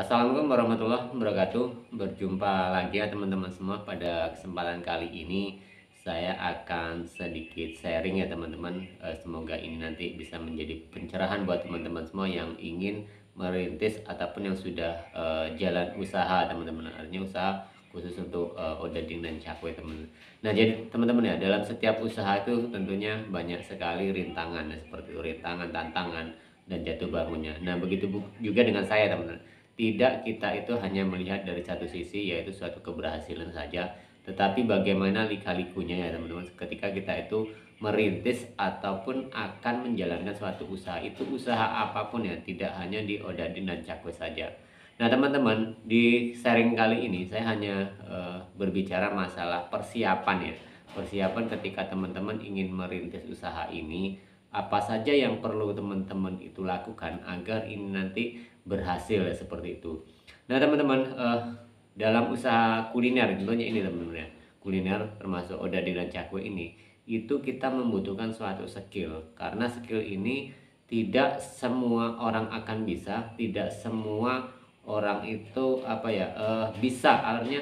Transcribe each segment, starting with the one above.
Assalamualaikum warahmatullahi wabarakatuh. Berjumpa lagi ya teman-teman semua. Pada kesempatan kali ini saya akan sedikit sharing ya teman-teman. Semoga ini nanti bisa menjadi pencerahan buat teman-teman semua yang ingin merintis ataupun yang sudah jalan usaha teman-teman. Artinya usaha khusus untuk odading dan cakwe teman-teman. Nah, jadi teman-teman ya, dalam setiap usaha itu tentunya banyak sekali rintangan ya, seperti itu, rintangan, tantangan dan jatuh bangunnya. Nah, begitu juga dengan saya teman-teman. Tidak kita itu hanya melihat dari satu sisi, yaitu suatu keberhasilan saja, tetapi bagaimana lika-likunya ya teman-teman, ketika kita itu merintis ataupun akan menjalankan suatu usaha, itu usaha apapun ya, tidak hanya di Odading dan Cakwe saja. Nah teman-teman, di sharing kali ini saya hanya berbicara masalah persiapan ya, persiapan ketika teman-teman ingin merintis usaha ini, apa saja yang perlu teman-teman itu lakukan agar ini nanti berhasil ya, seperti itu. Nah teman-teman, dalam usaha kuliner contohnya ini teman-teman ya, kuliner termasuk odading dan cakwe ini, itu kita membutuhkan suatu skill, karena skill ini tidak semua orang akan bisa, tidak semua orang itu bisa, artinya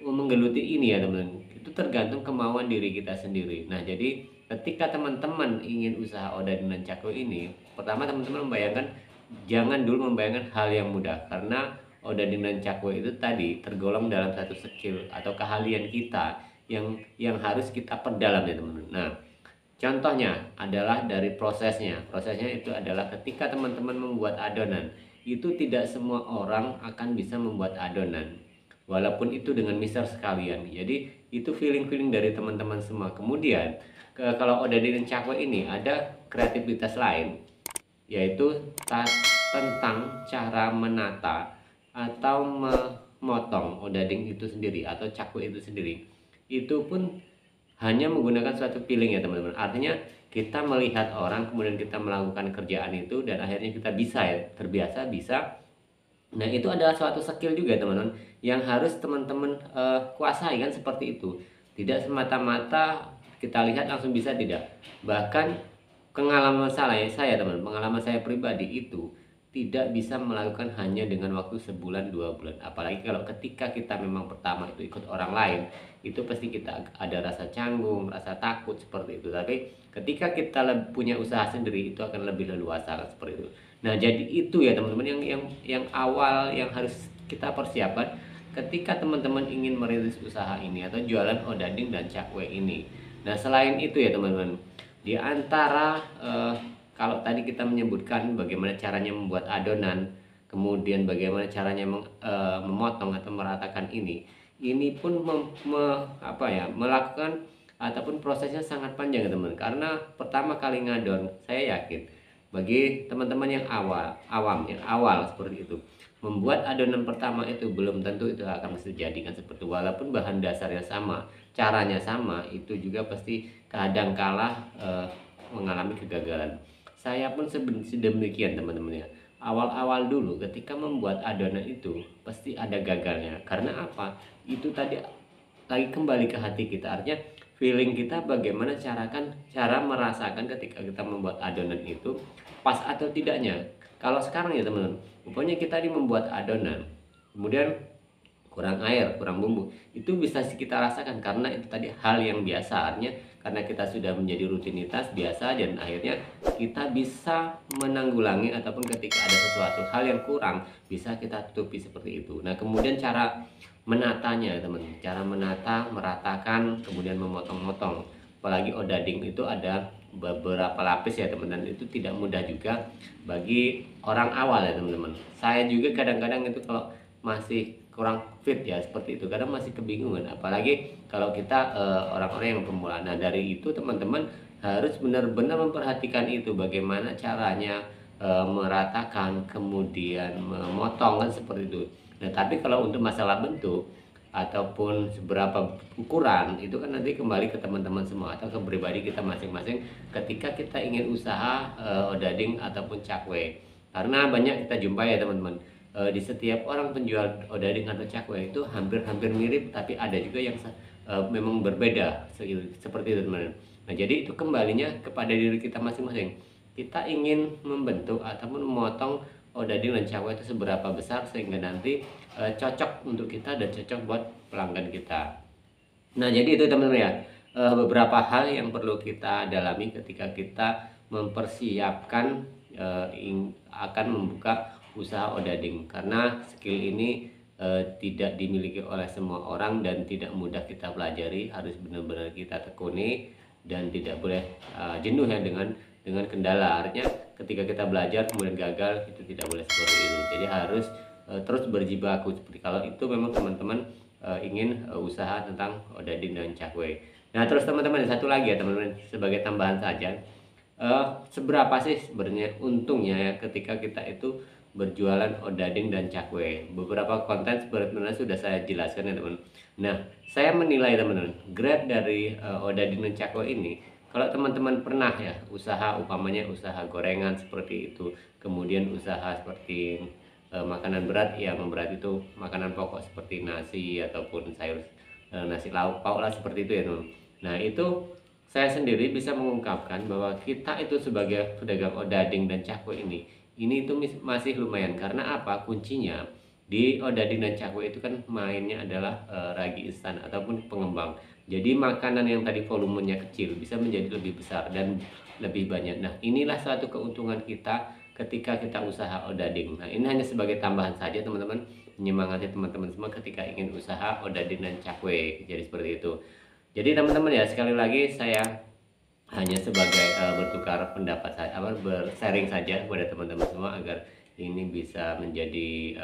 menggeluti ini ya teman-teman. Itu tergantung kemauan diri kita sendiri. Nah jadi ketika teman-teman ingin usaha odading dan cakwe ini, pertama teman-teman membayangkan, jangan dulu membayangkan hal yang mudah, karena odading dan cakwe itu tadi tergolong dalam satu skill atau keahlian kita yang harus kita perdalam ya teman-teman. Nah, contohnya adalah dari prosesnya. Prosesnya itu adalah ketika teman-teman membuat adonan, itu tidak semua orang akan bisa membuat adonan, walaupun itu dengan mixer sekalian. Jadi itu feeling-feeling dari teman-teman semua. Kemudian kalau odading dan cakwe ini ada kreativitas lain, yaitu tentang cara menata atau memotong odading itu sendiri atau cakwe itu sendiri. Itu pun hanya menggunakan suatu feeling ya teman-teman. Artinya kita melihat orang, kemudian kita melakukan kerjaan itu, dan akhirnya kita bisa ya, terbiasa bisa. Nah itu adalah suatu skill juga teman-teman, yang harus teman-teman kuasai kan, seperti itu. Tidak semata-mata kita lihat langsung bisa, tidak. Bahkan pengalaman saya teman, pengalaman saya pribadi itu tidak bisa melakukan hanya dengan waktu sebulan 2 bulan. Apalagi kalau ketika kita memang pertama itu ikut orang lain, itu pasti kita ada rasa canggung, rasa takut seperti itu. Tapi ketika kita punya usaha sendiri, itu akan lebih leluasa seperti itu. Nah jadi itu ya teman-teman, yang awal yang harus kita persiapkan ketika teman-teman ingin merintis usaha ini atau jualan odading dan cakwe ini. Nah selain itu ya teman-teman, di antara kalau tadi kita menyebutkan bagaimana caranya membuat adonan, kemudian bagaimana caranya memotong atau meratakan ini pun melakukan ataupun prosesnya sangat panjang teman. Karena pertama kali ngadon, saya yakin bagi teman-teman yang awal seperti itu, membuat adonan pertama itu belum tentu itu akan bisa dijadikan seperti itu. Walaupun bahan dasarnya sama, caranya sama, itu juga pasti kadang kala mengalami kegagalan. Saya pun sedemikian teman-teman ya. Awal-awal dulu ketika membuat adonan itu pasti ada gagalnya. Karena apa? Itu tadi lagi kembali ke hati kita. Artinya feeling kita bagaimana cara merasakan ketika kita membuat adonan itu pas atau tidaknya. Kalau sekarang ya teman-teman, pokoknya kita ini membuat adonan, kemudian kurang air, kurang bumbu, itu bisa kita rasakan karena itu tadi hal yang biasa. Artinya karena kita sudah menjadi rutinitas biasa, dan akhirnya kita bisa menanggulangi ataupun ketika ada sesuatu hal yang kurang bisa kita tutupi seperti itu. Nah kemudian cara menatanya teman, cara menata, meratakan, kemudian memotong-motong, apalagi odading itu ada beberapa lapis ya teman-teman, itu tidak mudah juga bagi orang awal ya teman-teman. Saya juga kadang-kadang itu kalau masih kurang fit ya seperti itu, kadang masih kebingungan, apalagi kalau kita orang-orang yang pemula. Nah dari itu teman-teman harus benar-benar memperhatikan itu, bagaimana caranya meratakan kemudian memotong kan seperti itu. Nah tapi kalau untuk masalah bentuk ataupun seberapa ukuran, itu kan nanti kembali ke teman-teman semua atau ke pribadi kita masing-masing ketika kita ingin usaha odading ataupun cakwe. Karena banyak kita jumpai ya teman-teman, di setiap orang penjual odading atau cakwe itu hampir-hampir mirip, tapi ada juga yang memang berbeda seperti itu teman-teman. Nah jadi itu kembalinya kepada diri kita masing-masing. Kita ingin membentuk ataupun memotong odading dan cakwe itu seberapa besar sehingga nanti cocok untuk kita dan cocok buat pelanggan kita. Nah, jadi itu teman-teman ya, beberapa hal yang perlu kita dalami ketika kita mempersiapkan akan membuka usaha odading, karena skill ini tidak dimiliki oleh semua orang dan tidak mudah kita pelajari, harus benar-benar kita tekuni dan tidak boleh jenuh ya dengan kendala. Artinya ketika kita belajar kemudian gagal, itu tidak boleh seperti itu. Jadi harus terus berjibaku. Seperti kalau itu memang teman-teman ingin usaha tentang odading dan cakwe. Nah, terus teman-teman satu lagi ya teman-teman, sebagai tambahan saja, seberapa sih sebenarnya untungnya ya ketika kita itu berjualan odading dan cakwe. Beberapa konten sebenarnya sudah saya jelaskan ya teman. Nah, saya menilai teman-teman, grade dari odading dan cakwe ini, kalau teman-teman pernah ya usaha, umpamanya usaha gorengan seperti itu, kemudian usaha seperti makanan berat, yang berat itu makanan pokok seperti nasi ataupun sayur, nasi lauk pauk lah seperti itu ya teman. Nah, itu saya sendiri bisa mengungkapkan bahwa kita itu sebagai pedagang odading dan cakwe ini itu masih lumayan. Karena apa? Kuncinya di odading dan cakwe itu kan mainnya adalah ragi instan ataupun pengembang. Jadi makanan yang tadi volumenya kecil bisa menjadi lebih besar dan lebih banyak. Nah, inilah suatu keuntungan kita ketika kita usaha odading. Nah, ini hanya sebagai tambahan saja teman-teman, menyemangati teman-teman semua ketika ingin usaha odading dan cakwe. Jadi seperti itu. Jadi teman-teman ya, sekali lagi saya hanya sebagai bertukar pendapat saja, bersharing saja kepada teman-teman semua agar ini bisa menjadi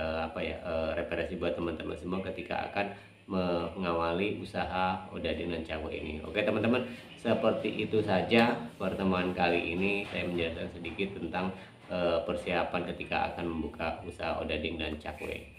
referensi buat teman-teman semua ketika akan mengawali usaha odading dan cakwe ini. Oke teman-teman, seperti itu saja pertemuan kali ini. Saya menjelaskan sedikit tentang persiapan ketika akan membuka usaha odading dan cakwe.